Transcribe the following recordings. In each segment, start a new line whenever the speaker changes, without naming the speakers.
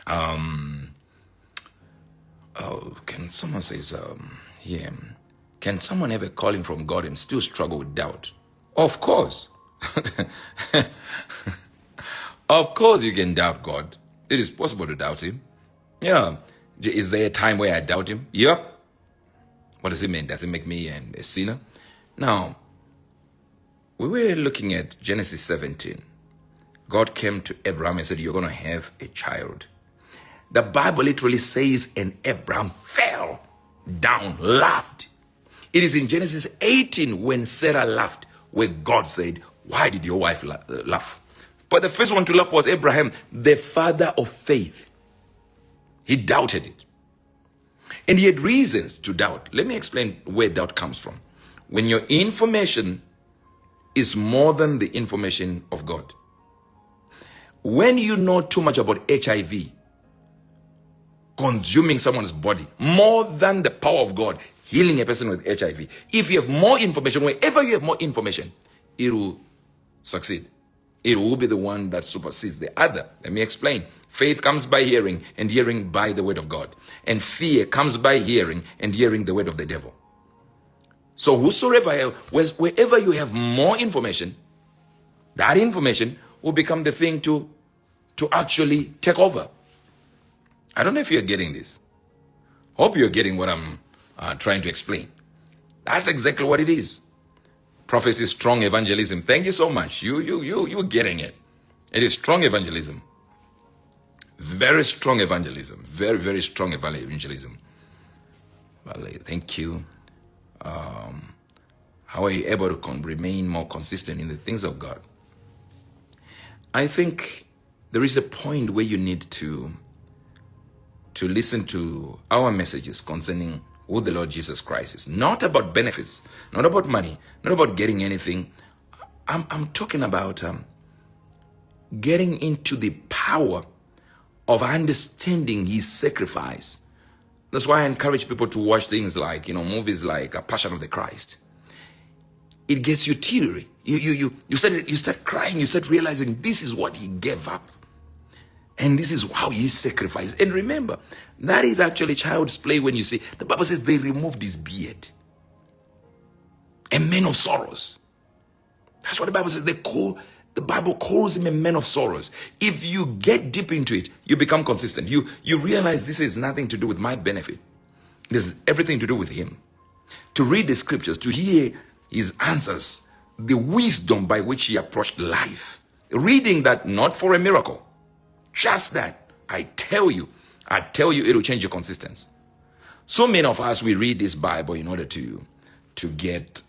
Oh, can someone say, yeah, can someone have a calling from God and still struggle with doubt? Of course. Of course you can doubt God. It is possible to doubt him. Yeah. Is there a time where I doubt him? Yep. What does it mean? Does it make me a sinner? Now, we were looking at Genesis 17. God came to Abraham and said, you're going to have a child. The Bible literally says, and Abraham fell down, laughed. It is in Genesis 18 when Sarah laughed, where God said, why did your wife laugh? But the first one to laugh was Abraham, the father of faith. He doubted it. And he had reasons to doubt. Let me explain where doubt comes from. When your information is more than the information of God. When you know too much about HIV, consuming someone's body, more than the power of God, healing a person with HIV. If you have more information, wherever you have more information, it will succeed. It will be the one that supersedes the other. Let me explain. Faith comes by hearing, and hearing by the word of God. And fear comes by hearing, and hearing the word of the devil. So wherever you have more information, that information will become the thing to actually take over. I don't know if you're getting this. Hope you're getting what I'm trying to explain. That's exactly what it is. Prophecy, strong evangelism. Thank you so much. You're getting it. It is strong evangelism. Very strong evangelism. Very, very strong evangelism. Well, thank you. How are you able to remain more consistent in the things of God? I think there is a point where you need to listen to our messages concerning who the Lord Jesus Christ is. Not about benefits, not about money, not about getting anything. I'm talking about getting into the power of understanding his sacrifice. That's why I encourage people to watch things like, movies like A Passion of the Christ. It gets you teary. You start crying, you start realizing this is what he gave up. And this is how he sacrificed. And remember, that is actually child's play when you see, the Bible says they removed his beard. A man of sorrows. That's what the Bible says. The Bible calls him a man of sorrows. If you get deep into it, you become consistent. You realize this is nothing to do with my benefit. There's everything to do with him. To read the scriptures, to hear his answers, the wisdom by which he approached life. Reading that not for a miracle. Just that, I tell you, it will change your consistency. So many of us, we read this Bible in order to get,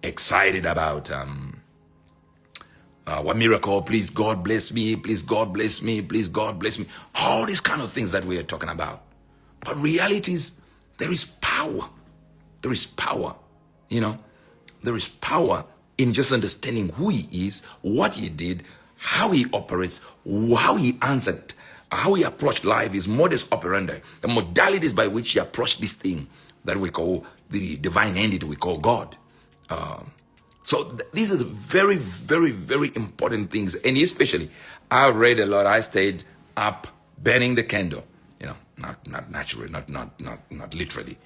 excited about what miracle, please God bless me, please God bless me, please God bless me. All these kind of things that we are talking about. But reality is, there is power. There is power, There is power in just understanding who he is, what he did, how he operates, how he answered, how he approached life, his modus operandi, the modalities by which he approached this thing that we call the divine entity we call God. So these are very, very, very important things. And especially, I read a lot. I stayed up burning the candle, not naturally, not literally.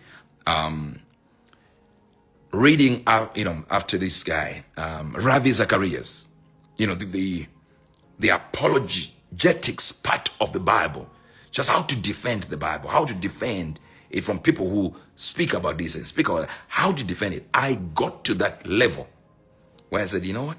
Reading, after this guy, Ravi Zacharias, the apologetics part of the Bible, just how to defend the Bible, how to defend it from people who speak about this and speak about how to defend it. I got to that level where I said, you know what?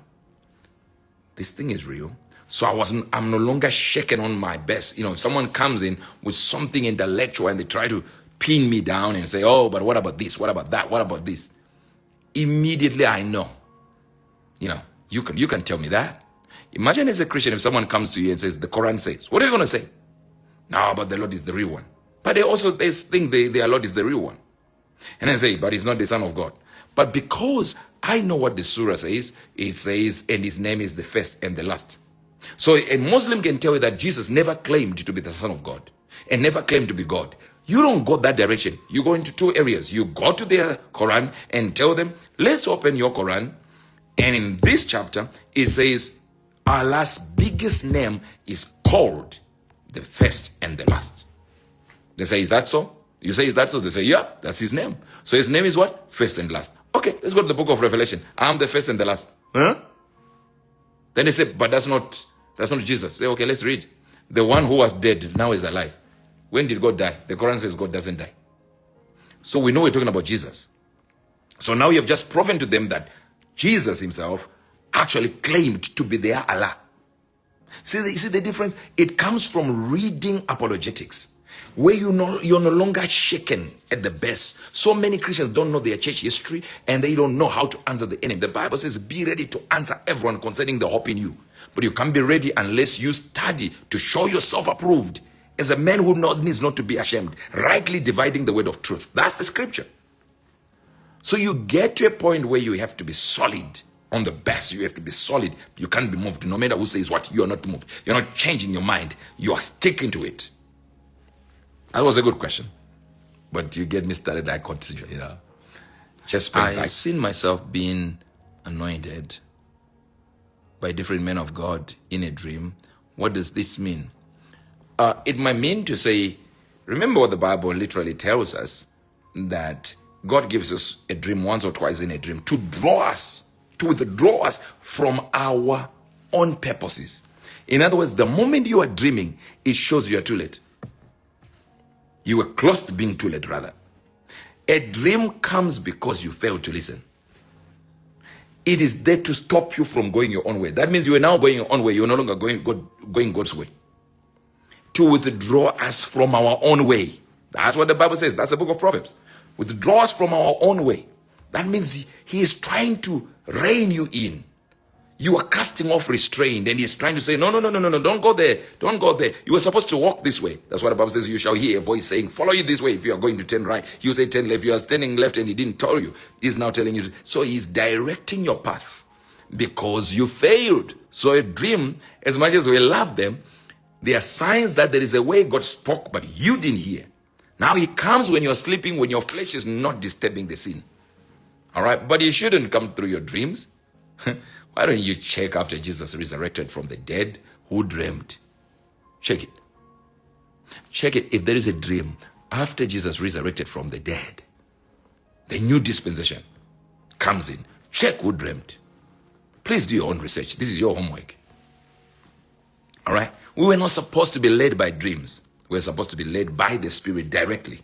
This thing is real. So I'm no longer shaken on my best. If someone comes in with something intellectual and they try to pin me down and say, oh, but what about this? What about that? What about this? Immediately I know. You can tell me that. Imagine as a Christian, if someone comes to you and says, the Quran says, what are you going to say? No, but the Lord is the real one. But they think their Lord is the real one. And I say, but he's not the Son of God. But because I know what the surah says, it says, and his name is the first and the last. So a Muslim can tell you that Jesus never claimed to be the Son of God and never claimed to be God. You don't go that direction. You go into two areas. You go to their Quran and tell them, let's open your Quran. And in this chapter, it says, Allah's biggest name is called the first and the last. They say, is that so? You say, is that so? They say, yeah, that's his name. So his name is what? First and last. Okay, let's go to the book of Revelation. I'm the first and the last. Huh? Then they say, but that's not Jesus. Say, okay, let's read. The one who was dead now is alive. When did God die? The Quran says God doesn't die. So we know we're talking about Jesus. So now you have just proven to them that Jesus himself actually claimed to be their Allah. See the difference? It comes from reading apologetics, where you're no longer shaken at the best. So many Christians don't know their church history and they don't know how to answer the enemy. The Bible says, be ready to answer everyone concerning the hope in you. But you can't be ready unless you study to show yourself approved as a man who needs not to be ashamed, rightly dividing the word of truth. That's the scripture. So you get to a point where you have to be solid on the best. You have to be solid. You can't be moved. No matter who says what, you are not moved. You're not changing your mind. You are sticking to it. That was a good question. But you get me started, I continue, I've seen myself being anointed by different men of God in a dream. What does this mean? It might mean to say, remember what the Bible literally tells us, that God gives us a dream once or twice in a dream to withdraw us from our own purposes. In other words, the moment you are dreaming, it shows you are too late. You were close to being too late, rather. A dream comes because you failed to listen. It is there to stop you from going your own way. That means you are now going your own way. You're no longer going God's way. To withdraw us from our own way. That's what the Bible says. That's the book of Proverbs. Withdraw us from our own way. That means he is trying to rein you in. You are casting off restraint, and he's trying to say, no, don't go there. Don't go there. You were supposed to walk this way. That's what the Bible says. You shall hear a voice saying, follow you this way if you are going to turn right. You say turn left. You are turning left and he didn't tell you. He's now telling you. So he's directing your path because you failed. So a dream, as much as we love them, they are signs that there is a way God spoke, but you didn't hear. Now he comes when you're sleeping, when your flesh is not disturbing the scene. All right? But he shouldn't come through your dreams. Why don't you check after Jesus resurrected from the dead? Who dreamed? Check it. Check it if there is a dream after Jesus resurrected from the dead. The new dispensation comes in. Check who dreamed. Please do your own research. This is your homework. All right? We were not supposed to be led by dreams. We're supposed to be led by the Spirit directly,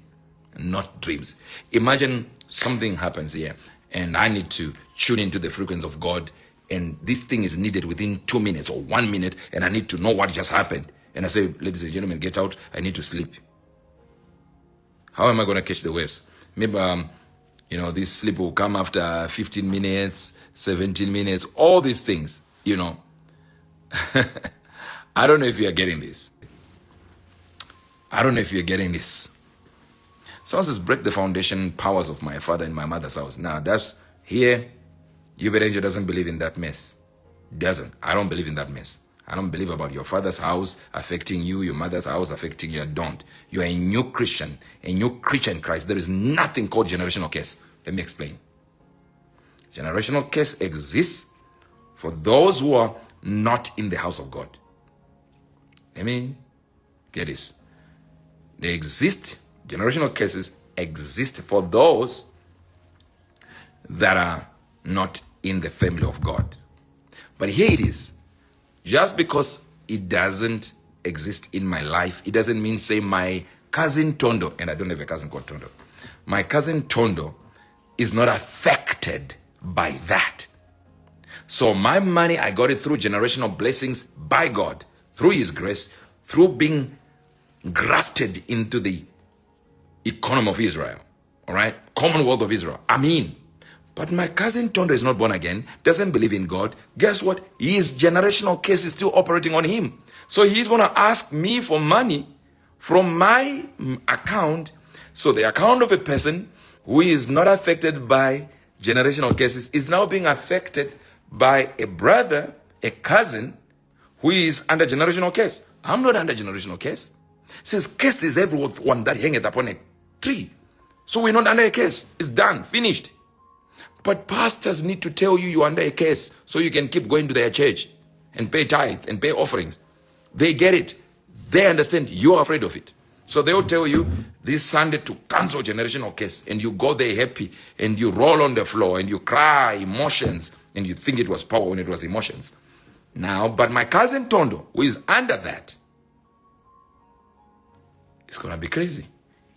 not dreams. Imagine something happens here and I need to tune into the frequency of God, and this thing is needed within 2 minutes or 1 minute, and I need to know what just happened. And I say, ladies and gentlemen, get out. I need to sleep. How am I going to catch the waves? Maybe, this sleep will come after 15 minutes, 17 minutes, all these things, I don't know if you're getting this. Someone says, break the foundation powers of my father and my mother's house. Now, that's here. Uebert Angel doesn't believe in that mess. Doesn't. I don't believe in that mess. I don't believe about your father's house affecting you, your mother's house affecting you. I don't. You are a new Christian, a new creature in Christ. There is nothing called generational curse. Let me explain. Generational curse exists for those who are not in the house of God. Let me get this. They exist. Generational curses exist for those that are not in the family of God. But here it is. Just because it doesn't exist in my life, it doesn't mean, say, my cousin Tondo, and I don't have a cousin called Tondo. My cousin Tondo is not affected by that. So my money, I got it through generational blessings by God, through his grace, through being grafted into the economy of Israel. All right? Commonwealth of Israel. Amen. But my cousin Tondo is not born again, doesn't believe in God. Guess what? His generational case is still operating on him. So he's going to ask me for money from my account. So the account of a person who is not affected by generational cases is now being affected by a brother, a cousin, who is under generational case. I'm not under generational case. Says case is everyone that hangeth upon a tree. So we're not under a case. It's done, finished. But pastors need to tell you you're under a case so you can keep going to their church and pay tithe and pay offerings. They get it. They understand you're afraid of it. So they'll tell you this Sunday to cancel generational curse, and you go there happy, and you roll on the floor, and you cry emotions, and you think it was power when it was emotions. Now, but my cousin Tondo, who is under that, is going to be crazy.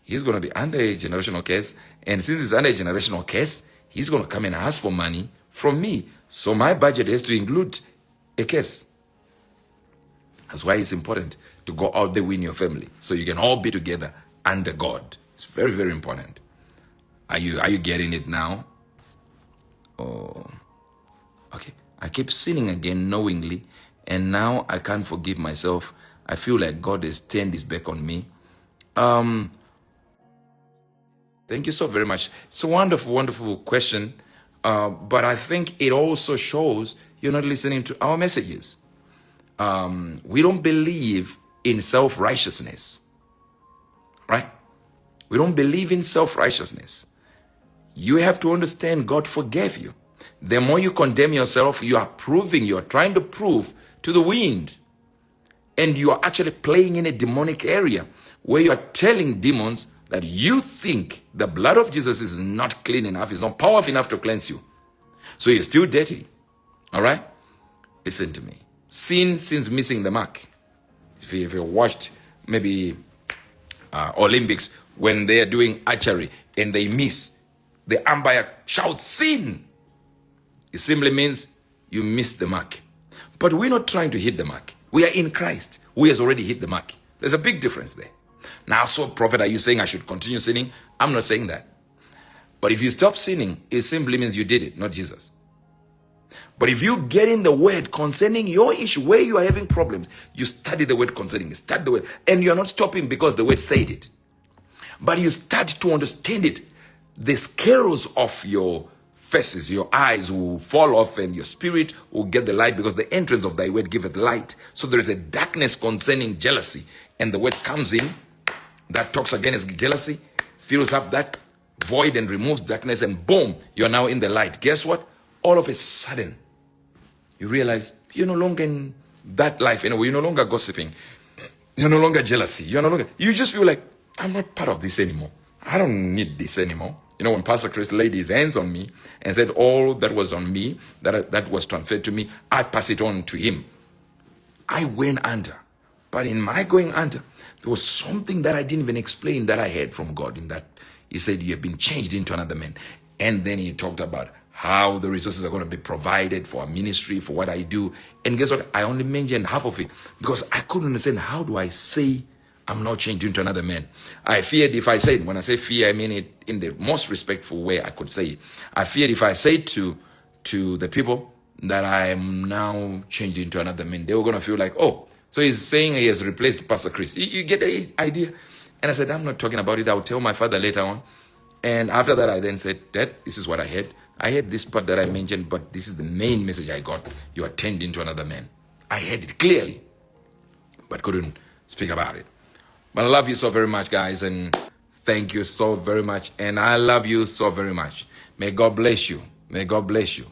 He's going to be under a generational curse, and since he's under a generational curse, he's going to come and ask for money from me. So my budget has to include a curse. That's why it's important to go out there with your family, so you can all be together under God. It's very, very important. Are you getting it now? Oh, okay. I keep sinning again knowingly, and now I can't forgive myself. I feel like God has turned his back on me. Thank you so very much. It's a wonderful, wonderful question. But I think it also shows you're not listening to our messages. We don't believe in self-righteousness, right? We don't believe in self-righteousness. You have to understand God forgave you. The more you condemn yourself, you're trying to prove to the wind. And you are actually playing in a demonic area where you are telling demons that you think the blood of Jesus is not clean enough, is not powerful enough to cleanse you. So you're still dirty, all right? Listen to me. Sin's missing the mark. If you watched maybe Olympics, when they are doing archery and they miss, the umpire shouts sin. It simply means you missed the mark. But we're not trying to hit the mark. We are in Christ, who has already hit the mark. There's a big difference there. Now, so prophet, are you saying I should continue sinning? I'm not saying that. But if you stop sinning, it simply means you did it, not Jesus. But if you get in the word concerning your issue, where you are having problems, you study the word concerning it, study the word, and you're not stopping because the word said it. But you start to understand it. The scales of your faces, your eyes will fall off, and your spirit will get the light, because the entrance of thy word giveth light. So there is a darkness concerning jealousy, and the word comes in, that talks against jealousy, fills up that void and removes darkness, and boom, you're now in the light. Guess what? All of a sudden, you realize you're no longer in that life anymore. You're no longer gossiping. You're no longer jealousy. You just feel like, I'm not part of this anymore. I don't need this anymore. You know, when Pastor Chris laid his hands on me and said all that was on me, that was transferred to me, I pass it on to him. I went under. But in my going under, there was something that I didn't even explain that I heard from God, in that he said, you have been changed into another man. And then he talked about how the resources are going to be provided for our ministry, for what I do. And guess what? I only mentioned half of it because I couldn't understand, how do I say I'm not changed into another man? I feared if I said, when I say fear, I mean it in the most respectful way I could say it. I feared if I said to the people that I am now changed into another man, they were going to feel like, oh, so he's saying he has replaced Pastor Chris. You get the idea? And I said, I'm not talking about it. I'll tell my father later on. And after that, I then said, Dad, this is what I heard. I heard this part that I mentioned, but this is the main message I got. You are turned into another man. I heard it clearly, but couldn't speak about it. But I love you so very much, guys, and thank you so very much. And I love you so very much. May God bless you. May God bless you.